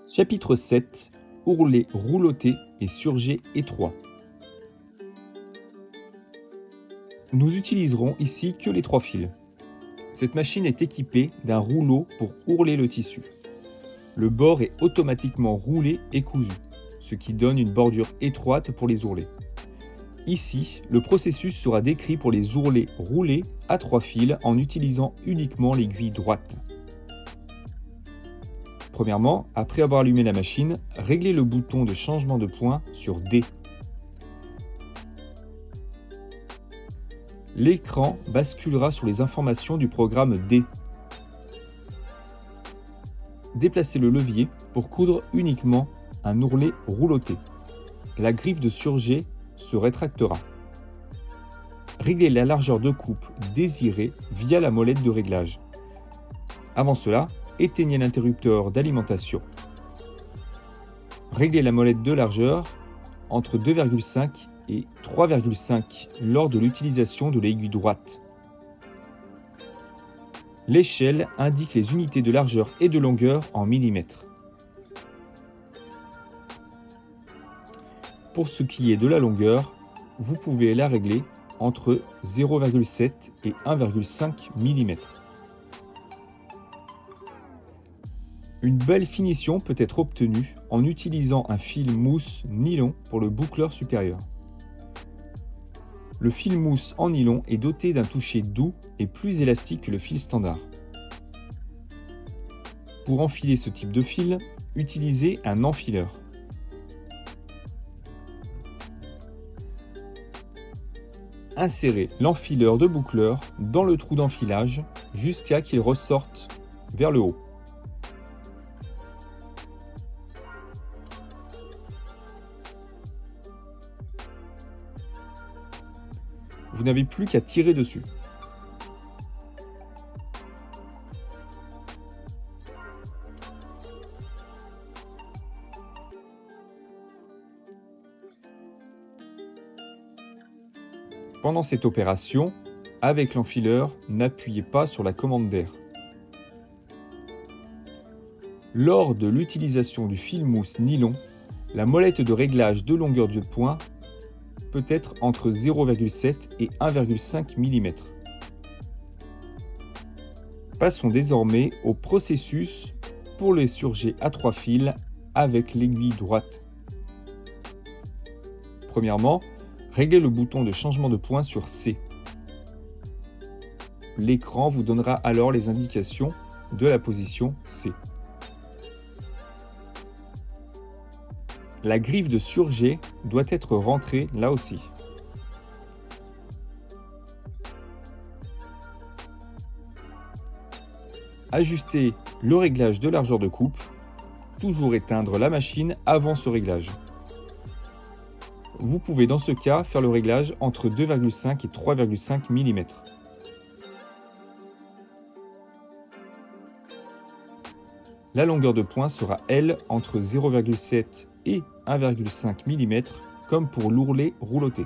Chapitre 7. Ourlet rouloté et surjet étroit. Nous utiliserons ici que les 3 fils. Cette machine est équipée d'un rouleau pour ourler le tissu. Le bord est automatiquement roulé et cousu, ce qui donne une bordure étroite pour les ourlets. Ici, le processus sera décrit pour les ourlets roulés à 3 fils en utilisant uniquement l'aiguille droite. Premièrement, après avoir allumé la machine, réglez le bouton de changement de point sur D. L'écran basculera sur les informations du programme D. Déplacez le levier pour coudre uniquement un ourlet rouloté. La griffe de surjet se rétractera. Réglez la largeur de coupe désirée via la molette de réglage. Avant cela, éteignez l'interrupteur d'alimentation. Réglez la molette de largeur entre 2,5 et 3,5 lors de l'utilisation de l'aiguille droite. L'échelle indique les unités de largeur et de longueur en millimètres. Pour ce qui est de la longueur, vous pouvez la régler entre 0,7 et 1,5 mm. Une belle finition peut être obtenue en utilisant un fil mousse nylon pour le boucleur supérieur. Le fil mousse en nylon est doté d'un toucher doux et plus élastique que le fil standard. Pour enfiler ce type de fil, utilisez un enfileur. Insérez l'enfileur de boucleur dans le trou d'enfilage jusqu'à qu'il ressorte vers le haut. Vous n'avez plus qu'à tirer dessus. Pendant cette opération, avec l'enfileur, n'appuyez pas sur la commande d'air. Lors de l'utilisation du fil mousse nylon, la molette de réglage de longueur de point peut être entre 0,7 et 1,5 mm. Passons désormais au processus pour les surjets à 3 fils avec l'aiguille droite. Premièrement, réglez le bouton de changement de point sur C. L'écran vous donnera alors les indications de la position C. La griffe de surjet doit être rentrée là aussi. Ajustez le réglage de largeur de coupe. Toujours éteindre la machine avant ce réglage. Vous pouvez dans ce cas faire le réglage entre 2,5 et 3,5 mm. La longueur de point sera, elle, entre 0,7 et 1,5 mm, comme pour l'ourlet rouloté.